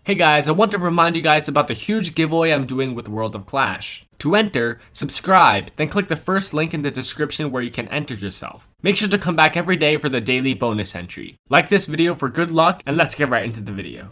Hey guys, I want to remind you guys about the huge giveaway I'm doing with World of Clash. To enter, subscribe, then click the first link in the description where you can enter yourself. Make sure to come back every day for the daily bonus entry. Like this video for good luck, and let's get right into the video.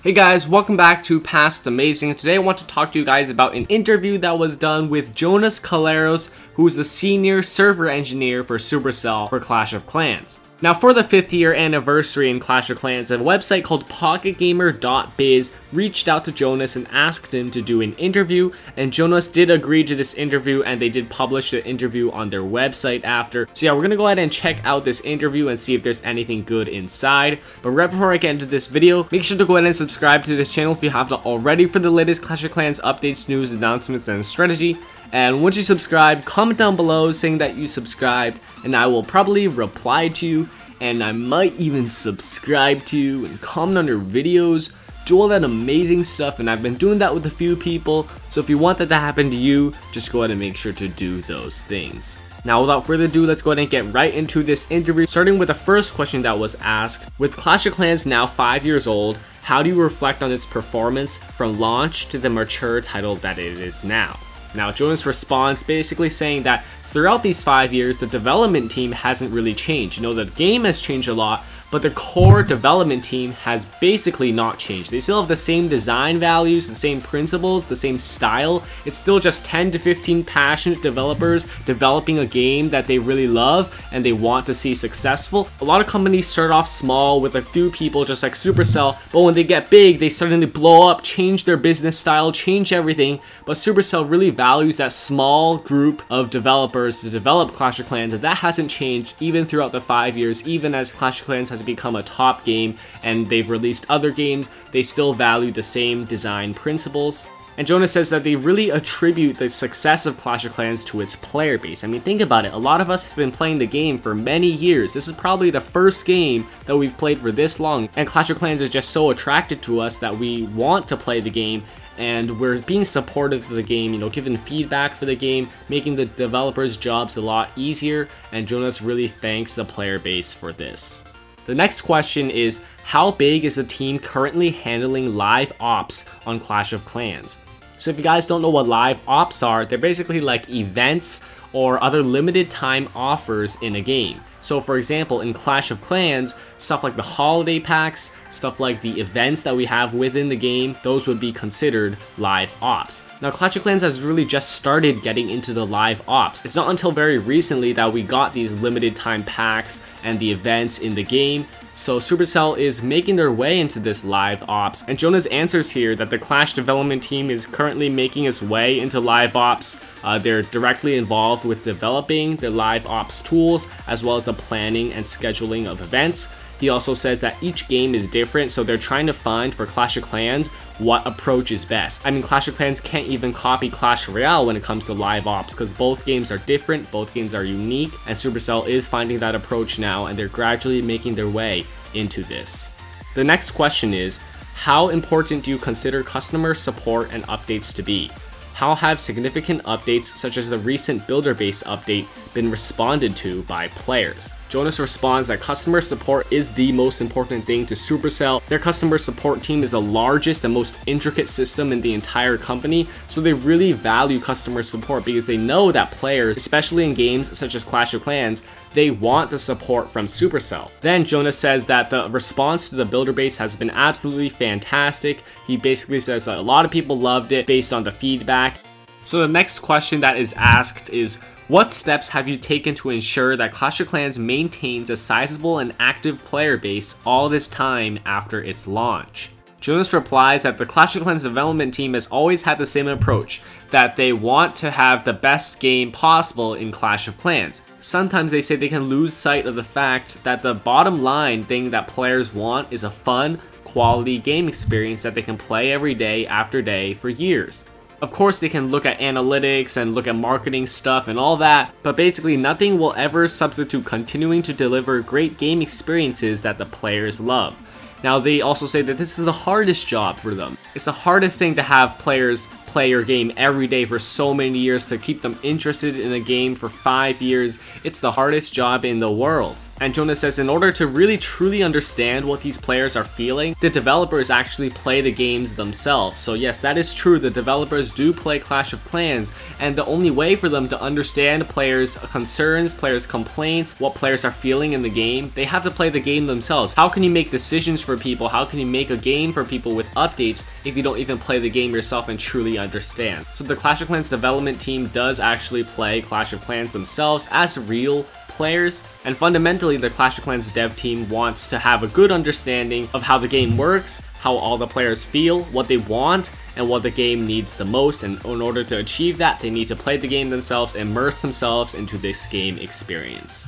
Hey guys, welcome back to Past Amazing. Today I want to talk to you guys about an interview that was done with Jonas Callaros, who is the senior server engineer for Supercell for Clash of Clans. Now, for the 5th year anniversary in Clash of Clans, a website called PocketGamer.biz reached out to Jonas and asked him to do an interview, and Jonas did agree to this interview, and they did publish the interview on their website after. So yeah, we're gonna go ahead and check out this interview and see if there's anything good inside. But right before I get into this video, make sure to go ahead and subscribe to this channel if you have not already for the latest Clash of Clans updates, news, announcements, and strategy. And once you subscribe, comment down below saying that you subscribed, and I will probably reply to you, and I might even subscribe to you and comment on your videos, do all that amazing stuff, and I've been doing that with a few people, so if you want that to happen to you, just go ahead and make sure to do those things. Now, without further ado, let's go ahead and get right into this interview, starting with the first question that was asked. With Clash of Clans now 5 years old, how do you reflect on its performance from launch to the mature title that it is now? Now, Jonas responds basically saying that throughout these 5 years, the development team hasn't really changed. You know, the game has changed a lot, but the core development team has basically not changed. They still have the same design values, the same principles, the same style. It's still just 10 to 15 passionate developers developing a game that they really love and they want to see successful. A lot of companies start off small with a few people, just like Supercell, but when they get big, they suddenly blow up, change their business style, change everything. But Supercell really values that small group of developers to develop Clash of Clans, and that hasn't changed even throughout the 5 years. Even as Clash of Clans has become a top game and they've released other games, they still value the same design principles. And Jonas says that they really attribute the success of Clash of Clans to its player base. I mean, think about it. A lot of us have been playing the game for many years. This is probably the first game that we've played for this long, and Clash of Clans is just so attracted to us that we want to play the game, and we're being supportive of the game, you know, giving feedback for the game, making the developers' jobs a lot easier, and Jonas really thanks the player base for this. The next question is, how big is the team currently handling live ops on Clash of Clans? So if you guys don't know what live ops are, they're basically like events or other limited time offers in a game. So for example, in Clash of Clans, stuff like the holiday packs, stuff like the events that we have within the game, those would be considered live ops. Now, Clash of Clans has really just started getting into the live ops. It's not until very recently that we got these limited time packs and the events in the game. So Supercell is making their way into this live ops, and Jonas answers here that the Clash development team is currently making its way into live ops. They're directly involved with developing the live ops tools, as well as the planning and scheduling of events. He also says that each game is different, so they're trying to find for Clash of Clans what approach is best. I mean, Clash of Clans can't even copy Clash Royale when it comes to live ops, because both games are different, both games are unique, and Supercell is finding that approach now, and they're gradually making their way into this. The next question is, how important do you consider customer support and updates to be? How have significant updates such as the recent builder base update been responded to by players? Jonas responds that customer support is the most important thing to Supercell. Their customer support team is the largest and most intricate system in the entire company, so they really value customer support because they know that players, especially in games such as Clash of Clans, they want the support from Supercell. Then Jonas says that the response to the builder base has been absolutely fantastic. He basically says that a lot of people loved it based on the feedback. So the next question that is asked is, what steps have you taken to ensure that Clash of Clans maintains a sizable and active player base all this time after its launch? Jonas replies that the Clash of Clans development team has always had the same approach, that they want to have the best game possible in Clash of Clans. Sometimes they say they can lose sight of the fact that the bottom line thing that players want is a fun, quality game experience that they can play every day after day for years. Of course, they can look at analytics and look at marketing stuff and all that, but basically nothing will ever substitute continuing to deliver great game experiences that the players love. Now, they also say that this is the hardest job for them. It's the hardest thing to have players play your game every day for so many years, to keep them interested in a game for 5 years. It's the hardest job in the world. And Jonas says in order to really truly understand what these players are feeling, the developers actually play the games themselves. So yes, that is true, the developers do play Clash of Clans, and the only way for them to understand players' concerns, players' complaints, what players are feeling in the game, they have to play the game themselves. How can you make decisions for people? How can you make a game for people with updates if you don't even play the game yourself and truly understand? So the Clash of Clans development team does actually play Clash of Clans themselves as real players, and fundamentally the Clash of Clans dev team wants to have a good understanding of how the game works, how all the players feel, what they want, and what the game needs the most, and in order to achieve that, they need to play the game themselves, immerse themselves into this game experience.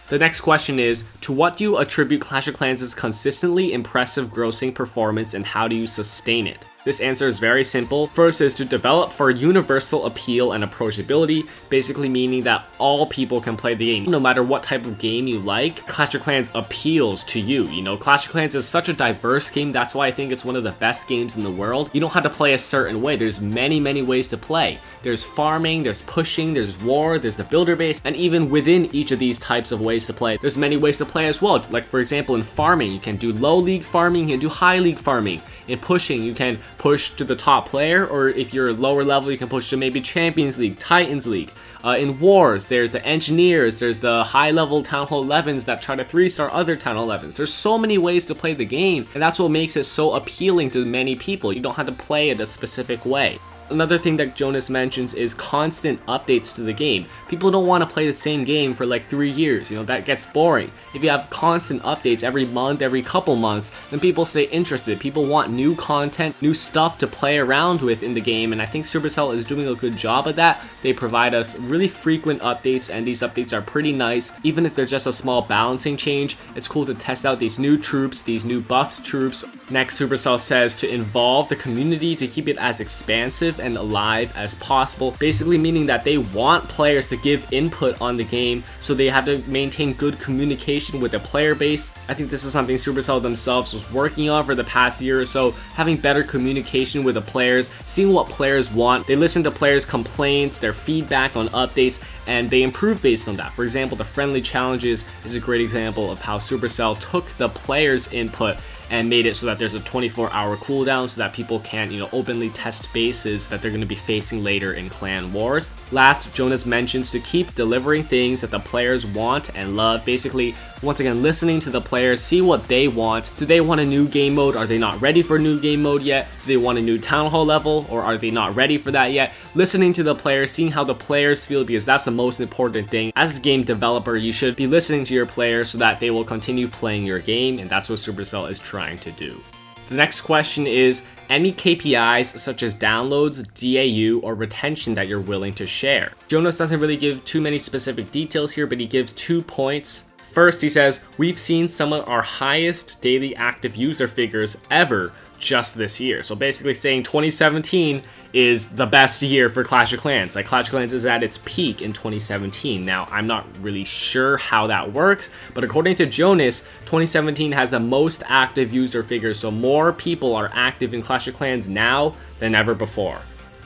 The next question is, to what do you attribute Clash of Clans' consistently impressive grossing performance, and how do you sustain it? This answer is very simple. First is to develop for universal appeal and approachability, basically meaning that all people can play the game. No matter what type of game you like, Clash of Clans appeals to you. You know, Clash of Clans is such a diverse game, that's why I think it's one of the best games in the world. You don't have to play a certain way, there's many ways to play. There's farming, there's pushing, there's war, there's the builder base, and even within each of these types of ways to play, there's many ways to play as well. Like for example, in farming, you can do low league farming, you can do high league farming. In pushing, you can push to the top player, or if you're lower level, you can push to maybe Champions League, Titans League. In wars, there's the engineers, there's the high level Town Hall 11s that try to 3-star other Town Hall 11s. There's so many ways to play the game, and that's what makes it so appealing to many people. You don't have to play it a specific way. Another thing that Jonas mentions is constant updates to the game. People don't want to play the same game for like 3 years, you know, that gets boring. If you have constant updates every month, every couple months, then people stay interested. People want new content, new stuff to play around with in the game, and I think Supercell is doing a good job of that. They provide us really frequent updates, and these updates are pretty nice. Even if they're just a small balancing change, it's cool to test out these new troops, these new buffed troops. Next, Supercell says to involve the community to keep it as expansive and alive as possible, basically meaning that they want players to give input on the game, so they have to maintain good communication with the player base. I think this is something Supercell themselves was working on for the past year or so, having better communication with the players, seeing what players want. They listen to players' complaints, their feedback on updates, and they improve based on that. For example, the friendly challenges is a great example of how Supercell took the players' input and made it so that there's a 24-hour cooldown so that people can, you know, openly test bases that they're going to be facing later in clan wars. Last, Jonas mentions to keep delivering things that the players want and love. Basically, once again, listening to the players, see what they want. Do they want a new game mode? Are they not ready for a new game mode yet? Do they want a new town hall level, or are they not ready for that yet? Listening to the players, seeing how the players feel, because that's the most important thing. As a game developer, you should be listening to your players so that they will continue playing your game, and that's what Supercell is trying to do. The next question is, any KPIs such as downloads, DAU, or retention that you're willing to share? Jonas doesn't really give too many specific details here, but he gives 2 points. First, he says, we've seen some of our highest daily active user figures ever just this year. So basically saying 2017 is the best year for Clash of Clans. Like, Clash of Clans is at its peak in 2017. Now, I'm not really sure how that works, but according to Jonas, 2017 has the most active user figures, so more people are active in Clash of Clans now than ever before.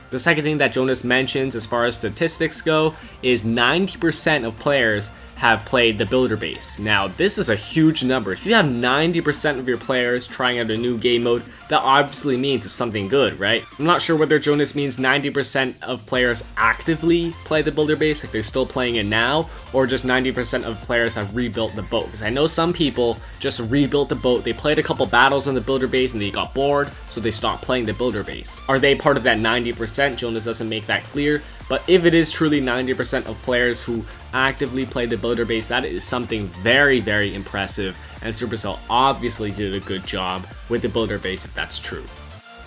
The second thing that Jonas mentions as far as statistics go is 90% of players have played the builder base. Now, this is a huge number. If you have 90% of your players trying out a new game mode, that obviously means it's something good, right? I'm not sure whether Jonas means 90% of players actively play the builder base, like they're still playing it now, or just 90% of players have rebuilt the boat. Because I know some people just rebuilt the boat, they played a couple battles on the builder base and they got bored, so they stopped playing the builder base. Are they part of that 90%? Jonas doesn't make that clear, but if it is truly 90% of players who actively play the builder base, that is something very, very impressive, and Supercell obviously did a good job with the builder base if that's true.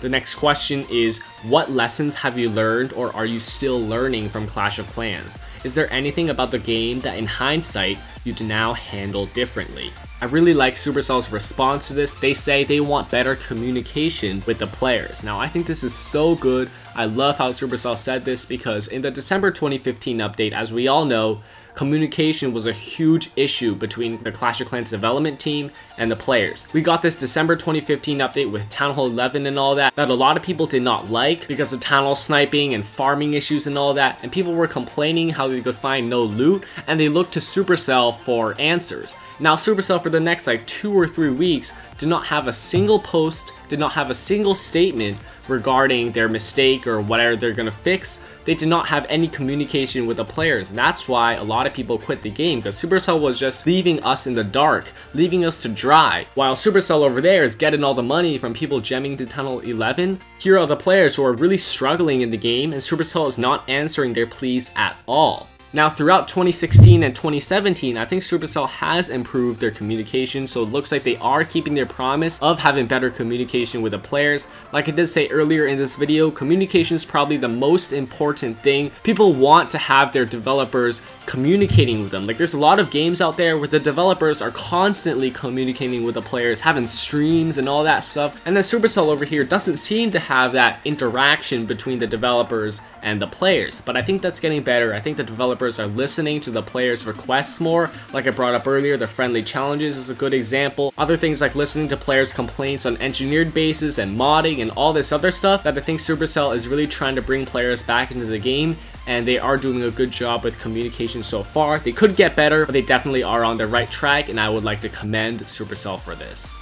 The next question is, what lessons have you learned or are you still learning from Clash of Clans? Is there anything about the game that in hindsight you'd now handle differently? I really like Supercell's response to this. They say they want better communication with the players. Now, I think this is so good. I love how Supercell said this because in the December 2015 update, as we all know, communication was a huge issue between the Clash of Clans development team and the players. We got this December 2015 update with Town Hall 11 and all that a lot of people did not like because of Town Hall sniping and farming issues and all that, and people were complaining how they could find no loot, and they looked to Supercell for answers. Now Supercell for the next like 2 or 3 weeks did not have a single post, did not have a single statement regarding their mistake or whatever they're gonna fix. They did not have any communication with the players, and that's why a lot of people quit the game, because Supercell was just leaving us in the dark, leaving us to dry. While Supercell over there is getting all the money from people gemming to Tunnel 11, here are the players who are really struggling in the game, and Supercell is not answering their pleas at all. Now throughout 2016 and 2017, I think Supercell has improved their communication, so it looks like they are keeping their promise of having better communication with the players. Like I did say earlier in this video, communication is probably the most important thing. People want to have their developers communicating with them. Like there's a lot of games out there where the developers are constantly communicating with the players, having streams and all that stuff, and then Supercell over here doesn't seem to have that interaction between the developers and the players. But I think that's getting better. I think the developers are listening to the players' requests more. Like I brought up earlier, the friendly challenges is a good example. Other things like listening to players' complaints on engineered bases and modding and all this other stuff that I think Supercell is really trying to bring players back into the game, and they are doing a good job with communication so far. They could get better, but they definitely are on the right track, and I would like to commend Supercell for this.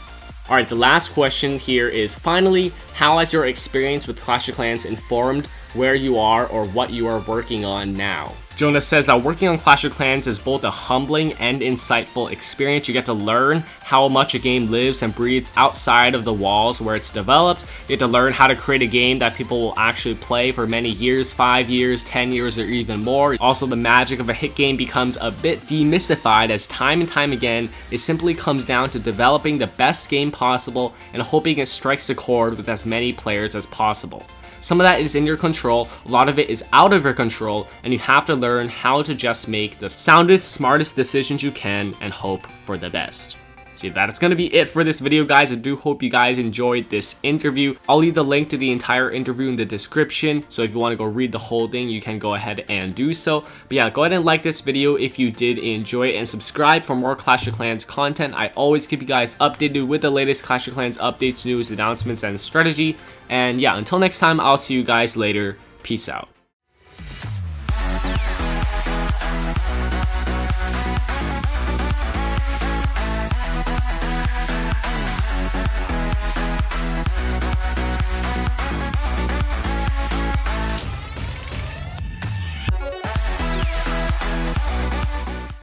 Alright, the last question here is, finally, how has your experience with Clash of Clans informed where you are or what you are working on now? Jonas says that working on Clash of Clans is both a humbling and insightful experience. You get to learn how much a game lives and breathes outside of the walls where it's developed. You get to learn how to create a game that people will actually play for many years, 5 years, 10 years, or even more. Also, the magic of a hit game becomes a bit demystified, as time and time again, it simply comes down to developing the best game possible and hoping it strikes a chord with as many players as possible. Some of that is in your control, a lot of it is out of your control, and you have to learn how to just make the soundest, smartest decisions you can and hope for the best. So that's going to be it for this video, guys. I do hope you guys enjoyed this interview. I'll leave the link to the entire interview in the description, so if you want to go read the whole thing, you can go ahead and do so. But yeah, go ahead and like this video if you did enjoy it, and subscribe for more Clash of Clans content. I always keep you guys updated with the latest Clash of Clans updates, news, announcements, and strategy. And yeah, until next time, I'll see you guys later. Peace out.